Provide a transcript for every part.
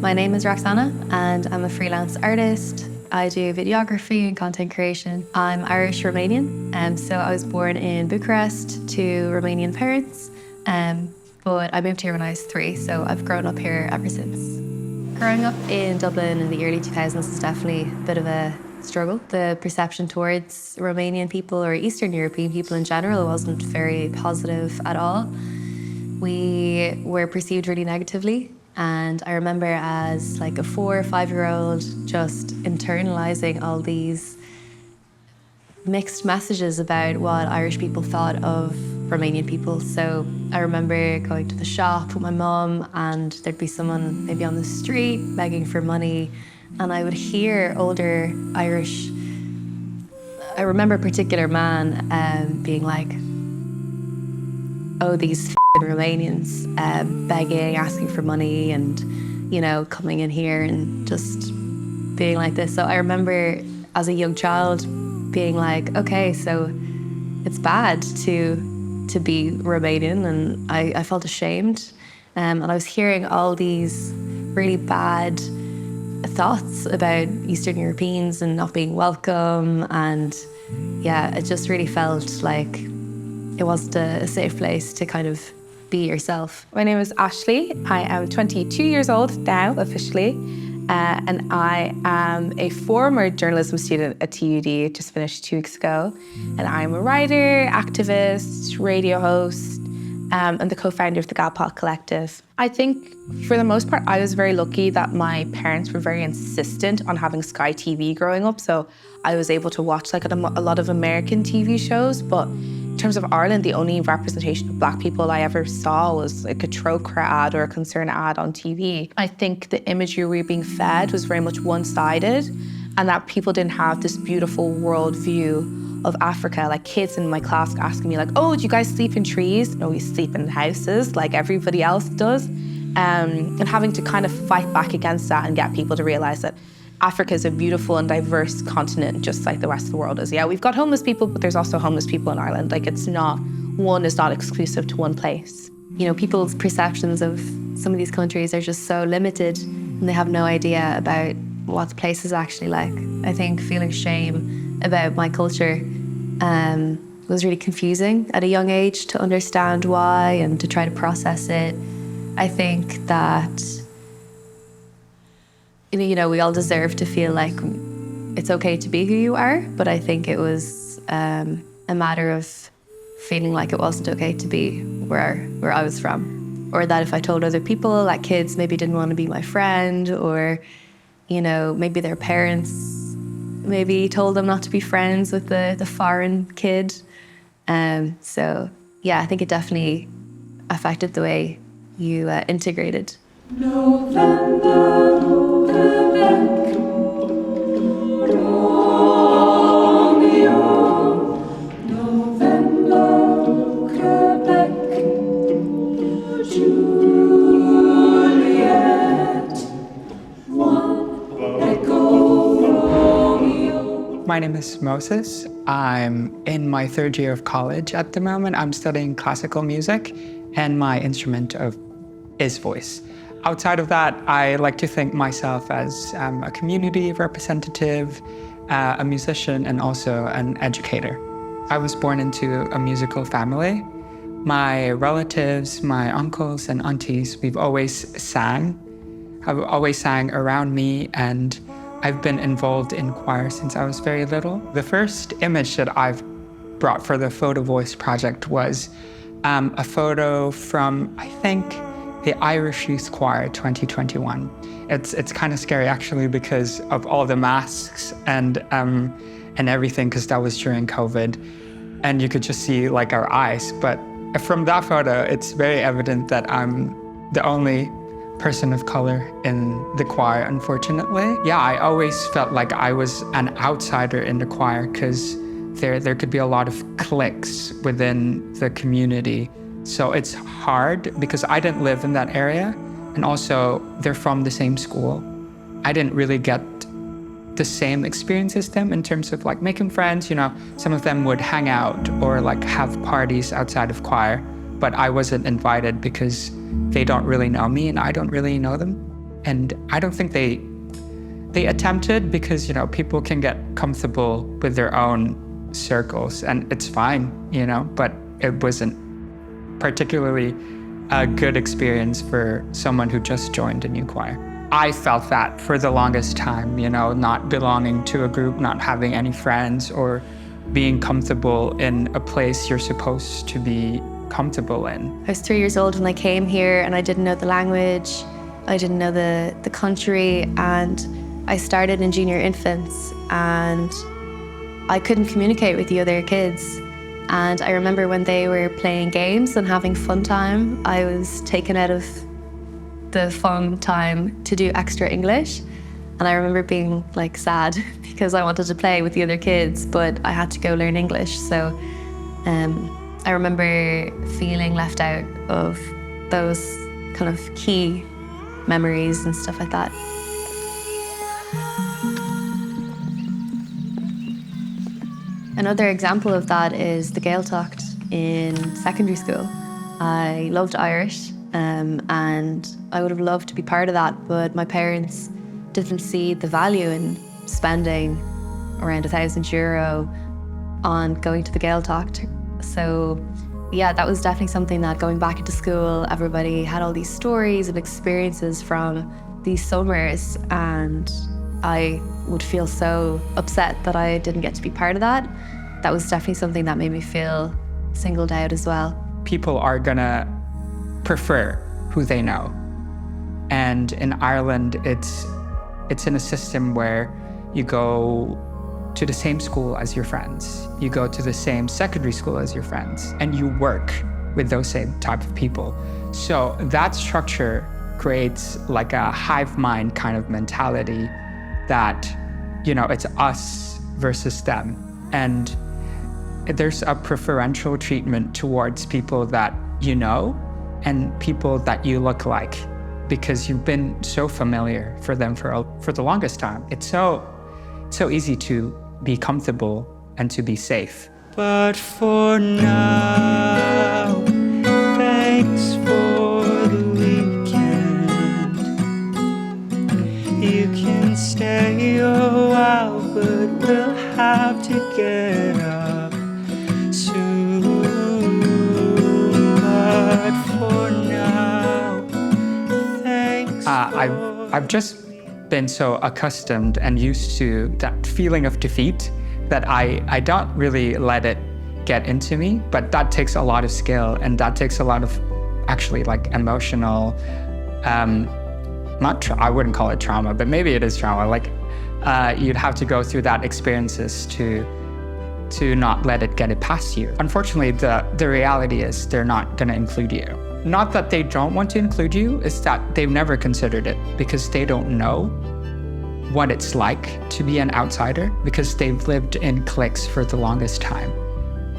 My name is Roxanna and I'm a freelance artist. I do videography and content creation. I'm Irish Romanian, so I was born in Bucharest to Romanian parents, but I moved here when I was 3, so I've grown up here ever since. Growing up in Dublin in the early 2000s was definitely a bit of a struggle. The perception towards Romanian people or Eastern European people in general wasn't very positive at all. We were perceived really negatively, and I remember as like a 4 or 5-year-old just internalizing all these mixed messages about what Irish people thought of Romanian people. So I remember going to the shop with my mum and there'd be someone maybe on the street begging for money, and I would hear older Irish, I remember a particular man being like, oh, these Romanians begging, asking for money and, you know, coming in here and just being like this. So I remember as a young child being like, okay, so it's bad to be Romanian, and I felt ashamed. And I was hearing all these really bad thoughts about Eastern Europeans and not being welcome, and yeah, it just really felt like it wasn't a safe place to kind of be yourself. My name is Ashley. I am 22 years old now, officially, and I am a former journalism student at TUD, just finished 2 weeks ago. And I'm a writer, activist, radio host, and the co-founder of the Galpot Collective. I think for the most part, I was very lucky that my parents were very insistent on having Sky TV growing up. So I was able to watch like a lot of American TV shows, but in terms of Ireland, the only representation of Black people I ever saw was like a Trócaire ad or a Concern ad on TV. I think the imagery we were being fed was very much one-sided, and that people didn't have this beautiful world view of Africa. Like kids in my class asking me like, oh, do you guys sleep in trees? No, we sleep in houses like everybody else does. And having to kind of fight back against that and get people to realize that Africa is a beautiful and diverse continent, just like the rest of the world is. Yeah, we've got homeless people, but there's also homeless people in Ireland. Like one is not exclusive to one place. You know, people's perceptions of some of these countries are just so limited, and they have no idea about what the place is actually like. I think feeling shame about my culture was really confusing at a young age to understand why and to try to process it. I think that you know, we all deserve to feel like it's okay to be who you are, but I think it was a matter of feeling like it wasn't okay to be where I was from, or that if I told other people, like kids maybe didn't want to be my friend, or you know, maybe their parents maybe told them not to be friends with the foreign kid. So yeah, I think it definitely affected the way you integrated. November, Quebec, Romeo. November, Quebec, Juliet. One echo, Romeo. My name is Moses. I'm in my 3rd year of college at the moment. I'm studying classical music, and my instrument is voice. Outside of that, I like to think myself as a community representative, a musician, and also an educator. I was born into a musical family. My relatives, my uncles and aunties, we've always sang. I've always sang around me, and I've been involved in choir since I was very little. The first image that I've brought for the Photo Voice project was a photo from, I think, the Irish Youth Choir 2021. It's kind of scary actually because of all the masks and everything, because that was during COVID, and you could just see like our eyes. But from that photo, it's very evident that I'm the only person of color in the choir, unfortunately. Yeah, I always felt like I was an outsider in the choir because there could be a lot of cliques within the community. So it's hard because I didn't live in that area, and also they're from the same school. I didn't really get the same experience as them in terms of like making friends. You know, some of them would hang out or like have parties outside of choir, but I wasn't invited because they don't really know me and I don't really know them. And I don't think they attempted because, people can get comfortable with their own circles and it's fine, but it wasn't particularly a good experience for someone who just joined a new choir. I felt that for the longest time, not belonging to a group, not having any friends, or being comfortable in a place you're supposed to be comfortable in. I was 3 years old when I came here and I didn't know the language, I didn't know the country, and I started in junior infants and I couldn't communicate with the other kids. And I remember when they were playing games and having fun time, I was taken out of the fun time to do extra English. And I remember being sad because I wanted to play with the other kids, but I had to go learn English. So I remember feeling left out of those kind of key memories and stuff like that. Another example of that is the Gaeltacht in secondary school. I loved Irish and I would have loved to be part of that, but my parents didn't see the value in spending around €1,000 on going to the Gaeltacht. So yeah, that was definitely something that going back into school, everybody had all these stories and experiences from these summers, and I would feel so upset that I didn't get to be part of that. That was definitely something that made me feel singled out as well. People are gonna prefer who they know. And in Ireland, it's in a system where you go to the same school as your friends. You go to the same secondary school as your friends, and you work with those same type of people. So that structure creates like a hive mind kind of mentality that, it's us versus them. And there's a preferential treatment towards people that you know and people that you look like, because you've been so familiar for them for the longest time. It's so easy to be comfortable and to be safe. But for now, thanks for the weekend. You can stay a while, but we'll have to get up soon. But for now, thanks. I've just been so accustomed and used to that feeling of defeat that I don't really let it get into me, but that takes a lot of skill and that takes a lot of actually emotional, I wouldn't call it trauma, but maybe it is trauma. You'd have to go through that experiences to not let it get it past you. Unfortunately, the reality is they're not gonna include you. Not that they don't want to include you, it's that they've never considered it because they don't know what it's like to be an outsider because they've lived in cliques for the longest time.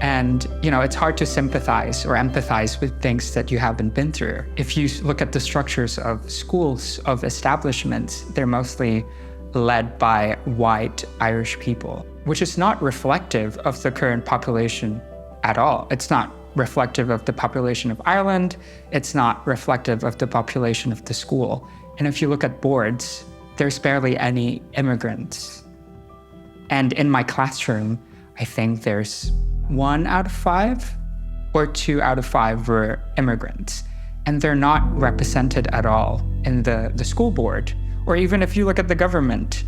And, it's hard to sympathize or empathize with things that you haven't been through. If you look at the structures of schools, of establishments, they're mostly led by white Irish people, which is not reflective of the current population at all. It's not reflective of the population of Ireland. It's not reflective of the population of the school. And if you look at boards, there's barely any immigrants. And in my classroom, I think there's 1 out of 5 or 2 out of 5 were immigrants. And they're not represented at all in the school board. Or even if you look at the government,